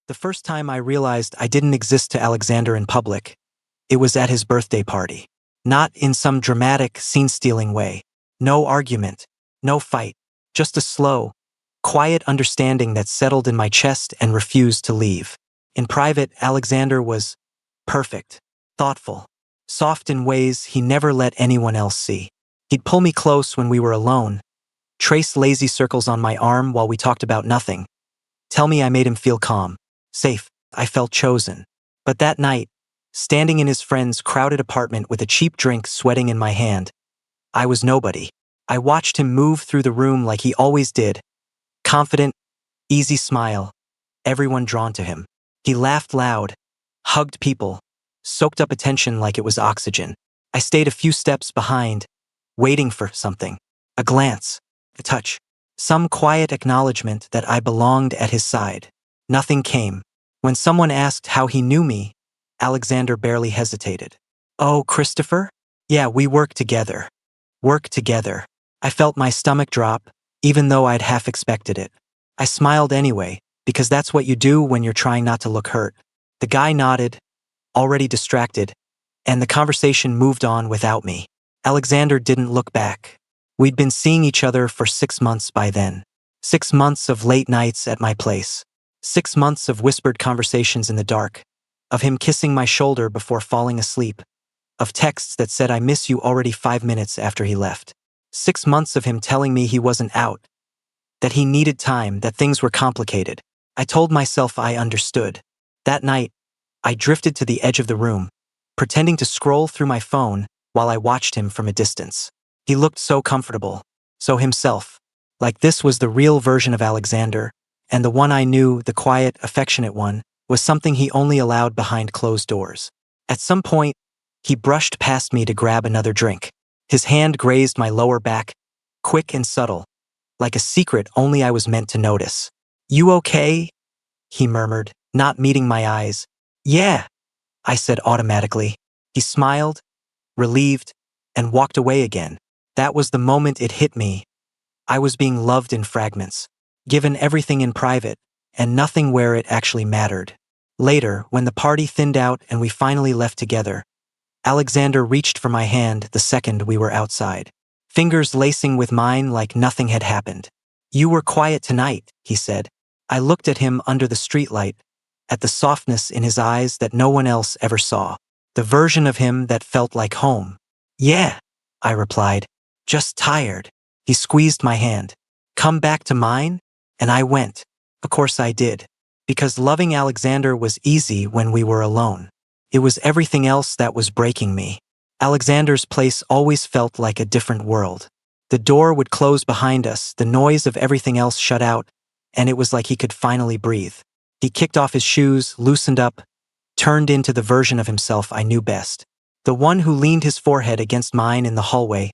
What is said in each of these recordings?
The first time I realized I didn't exist to Alexander in public, it was at his birthday party. Not in some dramatic, scene-stealing way. No argument. No fight. Just a slow, quiet understanding that settled in my chest and refused to leave. In private, Alexander was perfect, thoughtful, soft in ways he never let anyone else see. He'd pull me close when we were alone, trace lazy circles on my arm while we talked about nothing, tell me I made him feel calm, safe. I felt chosen. But that night, standing in his friend's crowded apartment with a cheap drink sweating in my hand, I was nobody. I watched him move through the room like he always did, confident, easy smile, everyone drawn to him. He laughed loud, hugged people, soaked up attention like it was oxygen. I stayed a few steps behind, waiting for something. A glance, a touch, some quiet acknowledgement that I belonged at his side. Nothing came. When someone asked how he knew me, Alexander barely hesitated. "Oh, Christopher? Yeah, we work together. Work together." I felt my stomach drop, even though I'd half expected it. I smiled anyway, because that's what you do when you're trying not to look hurt. The guy nodded, already distracted, and the conversation moved on without me. Alexander didn't look back. We'd been seeing each other for 6 months by then. 6 months of late nights at my place. 6 months of whispered conversations in the dark. Of him kissing my shoulder before falling asleep. Of texts that said I miss you already 5 minutes after he left. 6 months of him telling me he wasn't out. That he needed time, that things were complicated. I told myself I understood. That night, I drifted to the edge of the room, pretending to scroll through my phone while I watched him from a distance. He looked so comfortable, so himself. Like this was the real version of Alexander, and the one I knew, the quiet, affectionate one, was something he only allowed behind closed doors. At some point, he brushed past me to grab another drink. His hand grazed my lower back, quick and subtle, like a secret only I was meant to notice. "You okay?" he murmured, not meeting my eyes. "Yeah," I said automatically. He smiled, relieved, and walked away again. That was the moment it hit me. I was being loved in fragments, given everything in private, and nothing where it actually mattered. Later, when the party thinned out and we finally left together, Alexander reached for my hand the second we were outside, fingers lacing with mine like nothing had happened. "You were quiet tonight," he said. I looked at him under the streetlight, at the softness in his eyes that no one else ever saw, the version of him that felt like home. "Yeah," I replied, "just tired." He squeezed my hand. "Come back to mine?" And I went. Of course I did. Because loving Alexander was easy when we were alone. It was everything else that was breaking me. Alexander's place always felt like a different world. The door would close behind us, the noise of everything else shut out, and it was like he could finally breathe. He kicked off his shoes, loosened up, turned into the version of himself I knew best. The one who leaned his forehead against mine in the hallway,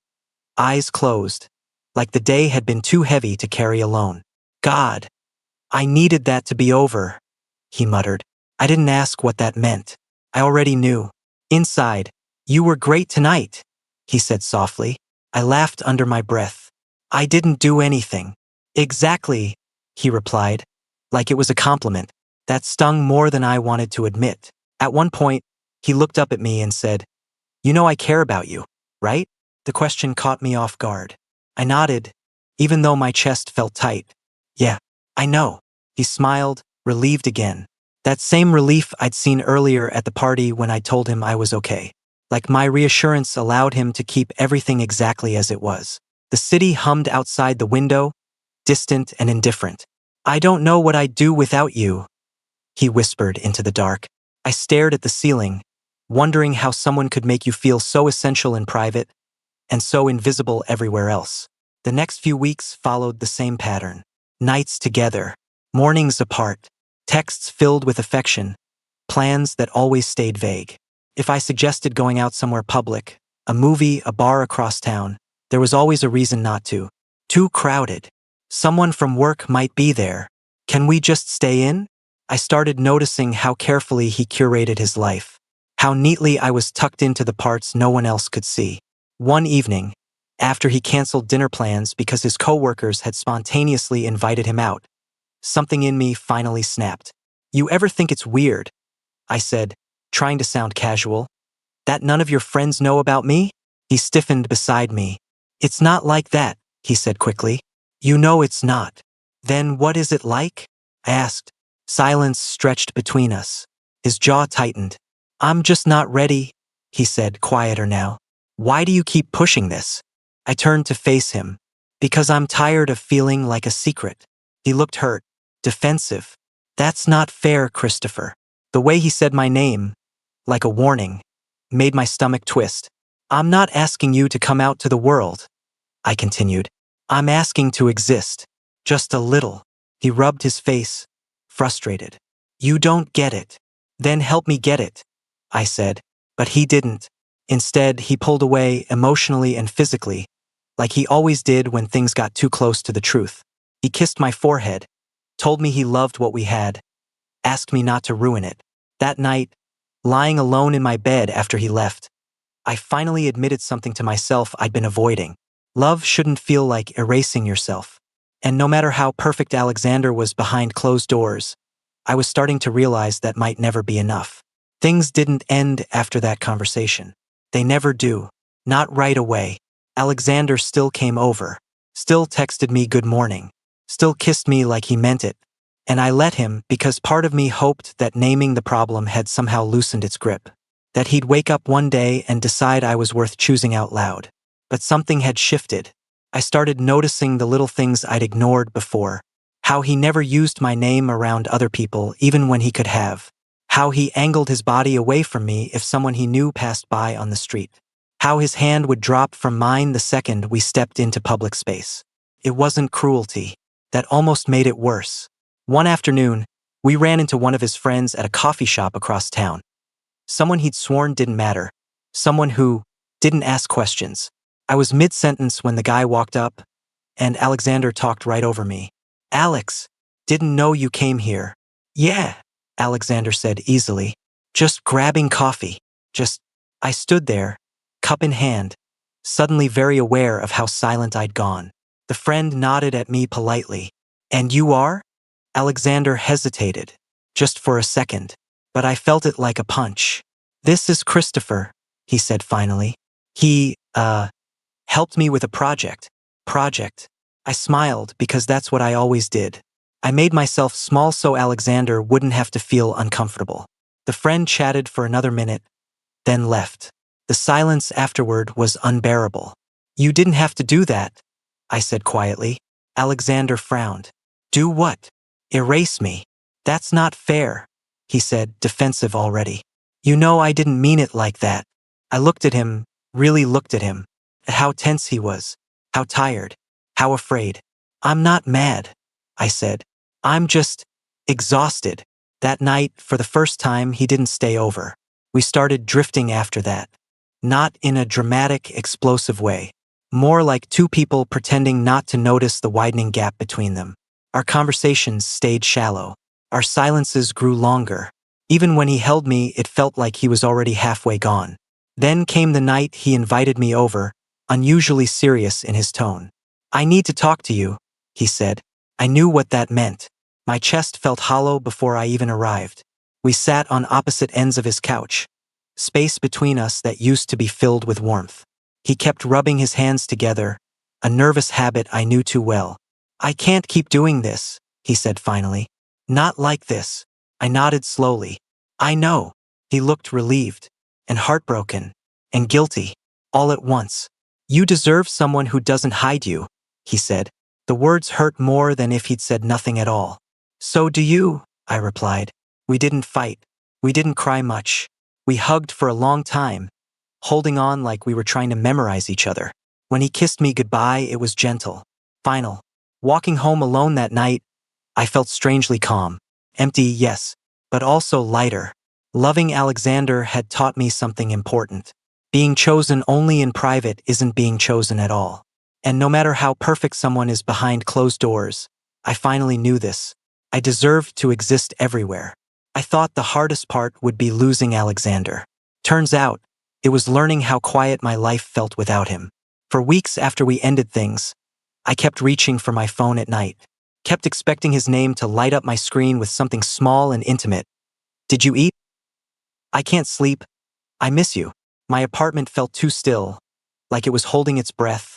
eyes closed, like the day had been too heavy to carry alone. "God, I needed that to be over," he muttered. I didn't ask what that meant. I already knew. Inside, "You were great tonight," he said softly. I laughed under my breath. "I didn't do anything." "Exactly," he replied, like it was a compliment. That stung more than I wanted to admit. At one point, he looked up at me and said, "You know I care about you, right?" The question caught me off guard. I nodded, even though my chest felt tight. "Yeah, I know." He smiled, relieved again. That same relief I'd seen earlier at the party when I told him I was okay. Like my reassurance allowed him to keep everything exactly as it was. The city hummed outside the window, distant and indifferent. "I don't know what I'd do without you," he whispered into the dark. I stared at the ceiling, wondering how someone could make you feel so essential in private and so invisible everywhere else. The next few weeks followed the same pattern. Nights together, mornings apart, texts filled with affection, plans that always stayed vague. If I suggested going out somewhere public, a movie, a bar across town, there was always a reason not to. Too crowded. Someone from work might be there. Can we just stay in? I started noticing how carefully he curated his life, how neatly I was tucked into the parts no one else could see. One evening, after he canceled dinner plans because his coworkers had spontaneously invited him out, something in me finally snapped. You ever think it's weird, I said, trying to sound casual, that none of your friends know about me? He stiffened beside me. It's not like that, he said quickly. You know it's not. Then what is it like? I asked. Silence stretched between us. His jaw tightened. I'm just not ready, he said, quieter now. Why do you keep pushing this? I turned to face him. Because I'm tired of feeling like a secret. He looked hurt, defensive. That's not fair, Christopher. The way he said my name, like a warning, made my stomach twist. I'm not asking you to come out to the world, I continued. I'm asking to exist. Just a little. He rubbed his face, frustrated. You don't get it. Then help me get it, I said. But he didn't. Instead, he pulled away emotionally and physically, like he always did when things got too close to the truth. He kissed my forehead, told me he loved what we had, asked me not to ruin it. That night, lying alone in my bed after he left, I finally admitted something to myself I'd been avoiding. Love shouldn't feel like erasing yourself. And no matter how perfect Alexander was behind closed doors, I was starting to realize that might never be enough. Things didn't end after that conversation. They never do. Not right away. Alexander still came over, still texted me good morning, still kissed me like he meant it. And I let him because part of me hoped that naming the problem had somehow loosened its grip. That he'd wake up one day and decide I was worth choosing out loud. But something had shifted. I started noticing the little things I'd ignored before. How he never used my name around other people even when he could have. How he angled his body away from me if someone he knew passed by on the street. How his hand would drop from mine the second we stepped into public space. It wasn't cruelty. That almost made it worse. One afternoon, we ran into one of his friends at a coffee shop across town. Someone he'd sworn didn't matter. Someone who didn't ask questions. I was mid-sentence when the guy walked up, and Alexander talked right over me. Alex, didn't know you came here. Yeah, Alexander said easily. Just grabbing coffee. I stood there, cup in hand, suddenly very aware of how silent I'd gone. The friend nodded at me politely. And you are? Alexander hesitated, just for a second, but I felt it like a punch. This is Christopher, he said finally. He, helped me with a project. Project. I smiled because that's what I always did. I made myself small so Alexander wouldn't have to feel uncomfortable. The friend chatted for another minute, then left. The silence afterward was unbearable. You didn't have to do that, I said quietly. Alexander frowned. Do what? Erase me. That's not fair, he said, defensive already. You know I didn't mean it like that. I looked at him, really looked at him, at how tense he was, how tired, how afraid. I'm not mad, I said. I'm just exhausted. That night, for the first time, he didn't stay over. We started drifting after that. Not in a dramatic, explosive way. More like two people pretending not to notice the widening gap between them. Our conversations stayed shallow. Our silences grew longer. Even when he held me, it felt like he was already halfway gone. Then came the night he invited me over, unusually serious in his tone. I need to talk to you, he said. I knew what that meant. My chest felt hollow before I even arrived. We sat on opposite ends of his couch, space between us that used to be filled with warmth. He kept rubbing his hands together, a nervous habit I knew too well. I can't keep doing this, he said finally. Not like this. I nodded slowly. I know. He looked relieved, and heartbroken, and guilty, all at once. You deserve someone who doesn't hide you, he said. The words hurt more than if he'd said nothing at all. So do you, I replied. We didn't fight. We didn't cry much. We hugged for a long time, holding on like we were trying to memorize each other. When he kissed me goodbye, it was gentle, final. Walking home alone that night, I felt strangely calm. Empty, yes, but also lighter. Loving Alexander had taught me something important. Being chosen only in private isn't being chosen at all. And no matter how perfect someone is behind closed doors, I finally knew this. I deserved to exist everywhere. I thought the hardest part would be losing Alexander. Turns out, it was learning how quiet my life felt without him. For weeks after we ended things, I kept reaching for my phone at night. Kept expecting his name to light up my screen with something small and intimate. Did you eat? I can't sleep. I miss you. My apartment felt too still, like it was holding its breath,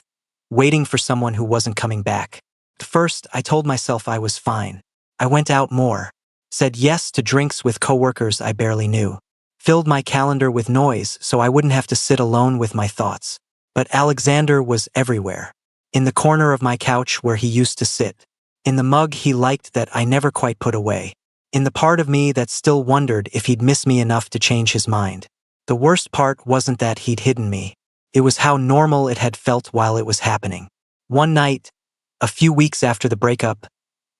waiting for someone who wasn't coming back. At first, I told myself I was fine. I went out more, said yes to drinks with coworkers I barely knew, filled my calendar with noise so I wouldn't have to sit alone with my thoughts. But Alexander was everywhere. In the corner of my couch where he used to sit. In the mug he liked that I never quite put away. In the part of me that still wondered if he'd miss me enough to change his mind. The worst part wasn't that he'd hidden me. It was how normal it had felt while it was happening. One night, a few weeks after the breakup,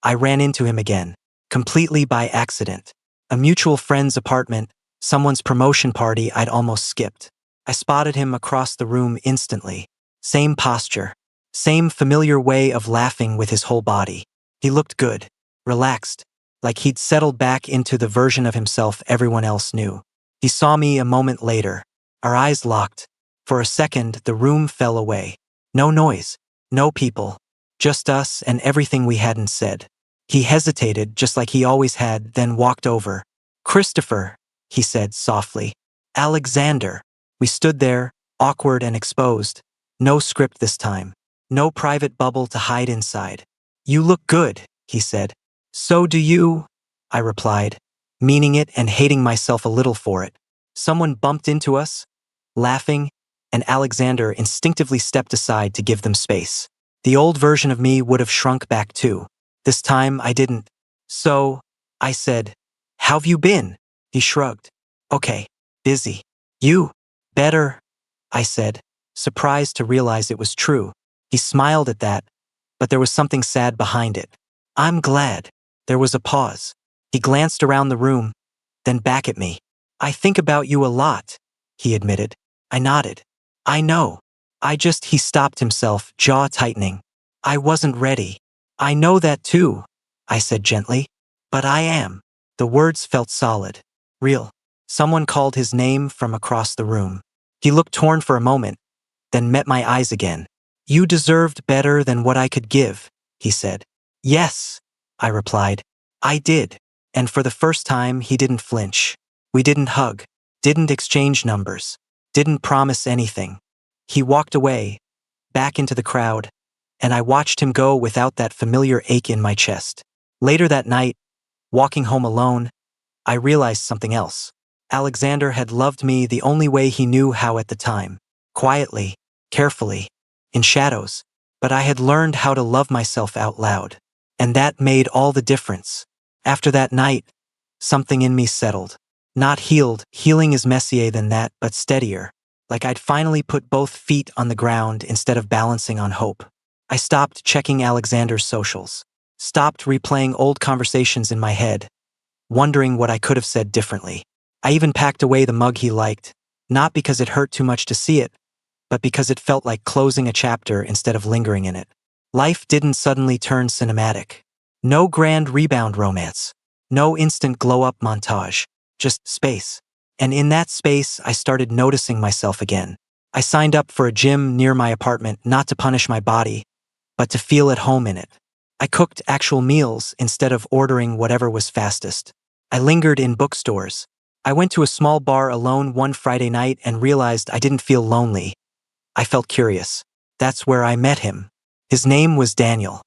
I ran into him again, completely by accident. A mutual friend's apartment, someone's promotion party I'd almost skipped. I spotted him across the room instantly. Same posture, same familiar way of laughing with his whole body. He looked good, relaxed, like he'd settled back into the version of himself everyone else knew. He saw me a moment later. Our eyes locked. For a second, the room fell away. No noise, no people, just us and everything we hadn't said. He hesitated, just like he always had, then walked over. "Christopher," he said softly. "Alexander." We stood there, awkward and exposed. No script this time. No private bubble to hide inside. "You look good," he said. "So do you," I replied, meaning it and hating myself a little for it. Someone bumped into us, laughing, and Alexander instinctively stepped aside to give them space. The old version of me would have shrunk back too. This time I didn't. "So," I said, "how've you been?" He shrugged. "Okay, busy." "You?" "Better," I said, surprised to realize it was true. He smiled at that, but there was something sad behind it. "I'm glad." There was a pause. He glanced around the room, then back at me. "I think about you a lot," he admitted. I nodded. "I know. He stopped himself, jaw tightening. "I wasn't ready." "I know that too," I said gently. "But I am." The words felt solid, real. Someone called his name from across the room. He looked torn for a moment, then met my eyes again. "You deserved better than what I could give," he said. "Yes," I replied. "I did." And for the first time, he didn't flinch. We didn't hug, didn't exchange numbers, didn't promise anything. He walked away, back into the crowd, and I watched him go without that familiar ache in my chest. Later that night, walking home alone, I realized something else. Alexander had loved me the only way he knew how at the time. Quietly, carefully, in shadows. But I had learned how to love myself out loud. And that made all the difference. After that night, something in me settled. Not healed, healing is messier than that, but steadier. Like I'd finally put both feet on the ground instead of balancing on hope. I stopped checking Alexander's socials. Stopped replaying old conversations in my head, wondering what I could have said differently. I even packed away the mug he liked, not because it hurt too much to see it, but because it felt like closing a chapter instead of lingering in it. Life didn't suddenly turn cinematic. No grand rebound romance. No instant glow-up montage. Just space. And in that space, I started noticing myself again. I signed up for a gym near my apartment not to punish my body, but to feel at home in it. I cooked actual meals instead of ordering whatever was fastest. I lingered in bookstores. I went to a small bar alone one Friday night and realized I didn't feel lonely. I felt curious. That's where I met him. His name was Daniel.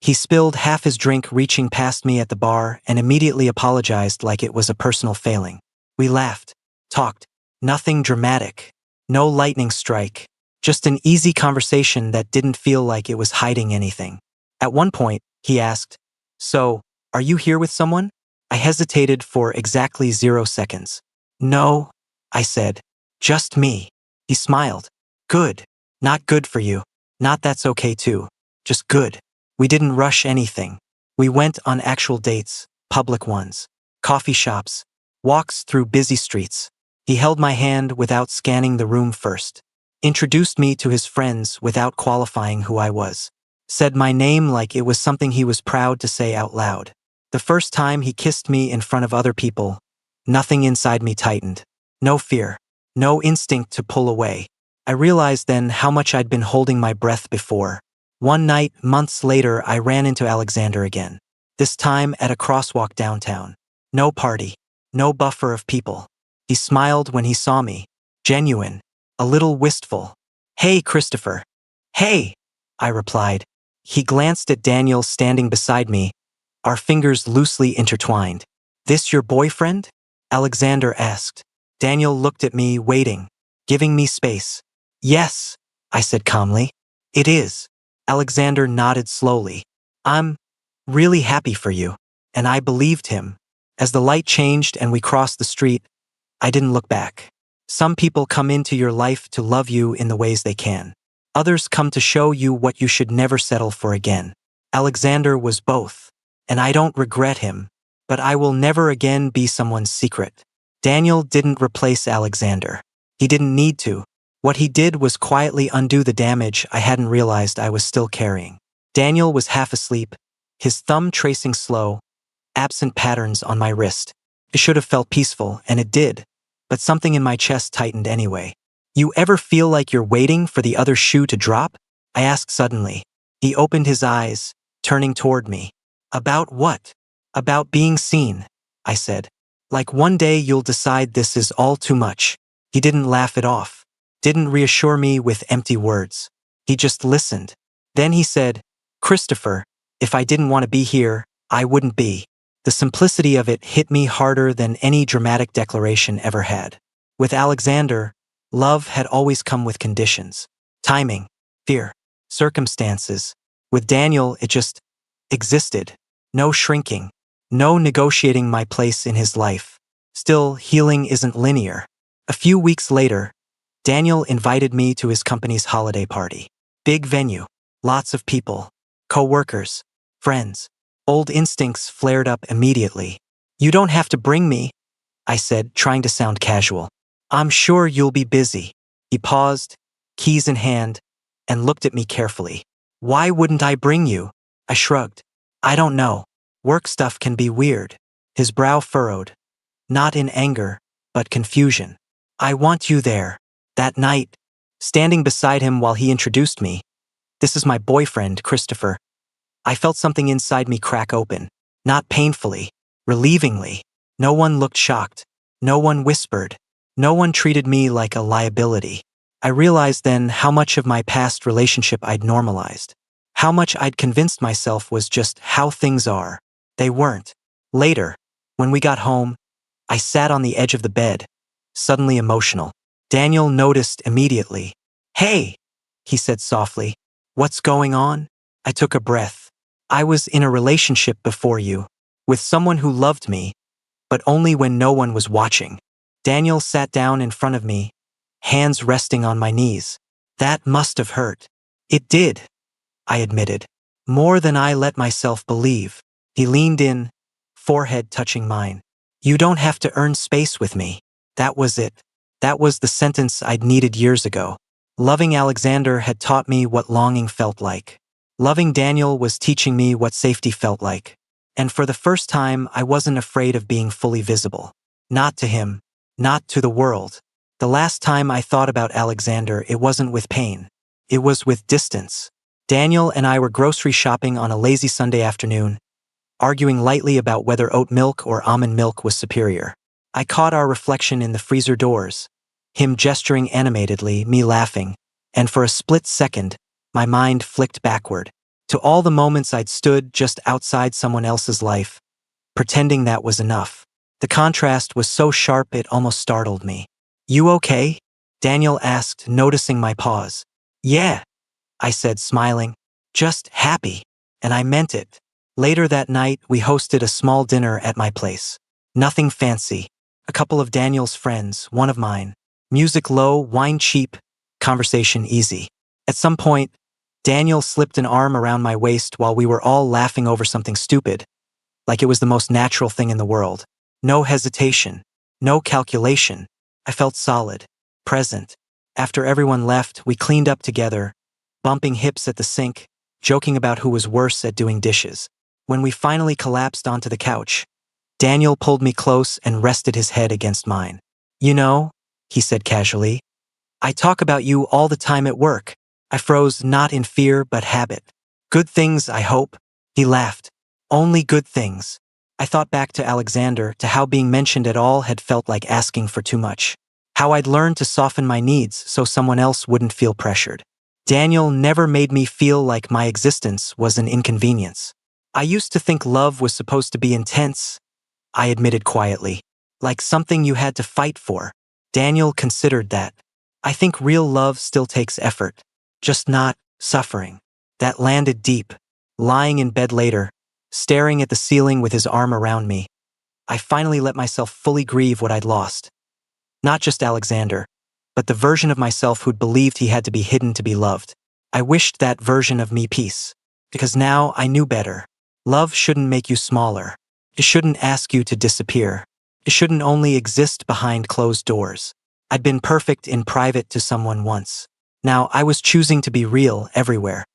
He spilled half his drink reaching past me at the bar and immediately apologized like it was a personal failing. We laughed, talked. Nothing dramatic. No lightning strike. Just an easy conversation that didn't feel like it was hiding anything. At one point, he asked, "So, are you here with someone?" I hesitated for exactly 0 seconds. "No," I said. "Just me." He smiled. "Good. Not good for you. Not that's okay too. Just good." We didn't rush anything. We went on actual dates, public ones, coffee shops, walks through busy streets. He held my hand without scanning the room first. Introduced me to his friends without qualifying who I was. Said my name like it was something he was proud to say out loud. The first time he kissed me in front of other people, nothing inside me tightened. No fear. No instinct to pull away. I realized then how much I'd been holding my breath before. One night, months later, I ran into Alexander again. This time at a crosswalk downtown. No party. No buffer of people. He smiled when he saw me. Genuine. A little wistful. "Hey, Christopher." "Hey," I replied. He glanced at Daniel standing beside me, our fingers loosely intertwined. "This your boyfriend?" Alexander asked. Daniel looked at me, waiting, giving me space. "Yes," I said calmly. "It is." Alexander nodded slowly. "I'm really happy for you." And I believed him. As the light changed and we crossed the street, I didn't look back. Some people come into your life to love you in the ways they can. Others come to show you what you should never settle for again. Alexander was both. And I don't regret him, but I will never again be someone's secret. Daniel didn't replace Alexander. He didn't need to. What he did was quietly undo the damage I hadn't realized I was still carrying. Daniel was half asleep, his thumb tracing slow, absent patterns on my wrist. It should have felt peaceful, and it did, but something in my chest tightened anyway. "You ever feel like you're waiting for the other shoe to drop?" I asked suddenly. He opened his eyes, turning toward me. "About what?" "About being seen," I said. "Like one day you'll decide this is all too much." He didn't laugh it off, didn't reassure me with empty words. He just listened. Then he said, "Christopher, if I didn't want to be here, I wouldn't be." The simplicity of it hit me harder than any dramatic declaration ever had. With Alexander, love had always come with conditions. Timing, fear, circumstances. With Daniel, it just existed. No shrinking, no negotiating my place in his life. Still, healing isn't linear. A few weeks later, Daniel invited me to his company's holiday party. Big venue, lots of people, co-workers, friends. Old instincts flared up immediately. "You don't have to bring me," I said, trying to sound casual. "I'm sure you'll be busy." He paused, keys in hand, and looked at me carefully. "Why wouldn't I bring you?" I shrugged. "I don't know. Work stuff can be weird." His brow furrowed, not in anger, but confusion. "I want you there." That night, standing beside him while he introduced me, "This is my boyfriend, Christopher," I felt something inside me crack open. Not painfully, relievingly. No one looked shocked. No one whispered. No one treated me like a liability. I realized then how much of my past relationship I'd normalized. How much I'd convinced myself was just how things are. They weren't. Later, when we got home, I sat on the edge of the bed, suddenly emotional. Daniel noticed immediately. "Hey," he said softly. "What's going on?" I took a breath. I was in a relationship before you, with someone who loved me, but only when no one was watching. Daniel sat down in front of me, hands resting on my knees. "That must have hurt." "It did," I admitted. "More than I let myself believe." He leaned in, forehead touching mine. "You don't have to earn space with me." That was it. That was the sentence I'd needed years ago. Loving Alexander had taught me what longing felt like. Loving Daniel was teaching me what safety felt like. And for the first time, I wasn't afraid of being fully visible. Not to him. Not to the world. The last time I thought about Alexander, it wasn't with pain. It was with distance. Daniel and I were grocery shopping on a lazy Sunday afternoon, arguing lightly about whether oat milk or almond milk was superior. I caught our reflection in the freezer doors, him gesturing animatedly, me laughing, and for a split second, my mind flicked backward, to all the moments I'd stood just outside someone else's life, pretending that was enough. The contrast was so sharp it almost startled me. "You okay?" Daniel asked, noticing my pause. "Yeah," I said, smiling. "Just happy." And I meant it. Later that night, we hosted a small dinner at my place. Nothing fancy. A couple of Daniel's friends, one of mine. Music low, wine cheap, conversation easy. At some point, Daniel slipped an arm around my waist while we were all laughing over something stupid, like it was the most natural thing in the world. No hesitation, no calculation. I felt solid, present. After everyone left, we cleaned up together, bumping hips at the sink, joking about who was worse at doing dishes. When we finally collapsed onto the couch, Daniel pulled me close and rested his head against mine. "You know," he said casually, "I talk about you all the time at work." I froze, not in fear but habit. Good things, I hope. He laughed. Only good things. I thought back to Alexander, to how being mentioned at all had felt like asking for too much. How I'd learned to soften my needs so someone else wouldn't feel pressured. Daniel never made me feel like my existence was an inconvenience. I used to think love was supposed to be intense, I admitted quietly, like something you had to fight for. Daniel considered that. I think real love still takes effort, just not suffering. That landed deep. Lying in bed later, staring at the ceiling with his arm around me, I finally let myself fully grieve what I'd lost. Not just Alexander, but the version of myself who'd believed he had to be hidden to be loved. I wished that version of me peace, because now I knew better. Love shouldn't make you smaller. It shouldn't ask you to disappear. It shouldn't only exist behind closed doors. I'd been perfect in private to someone once. Now I was choosing to be real everywhere.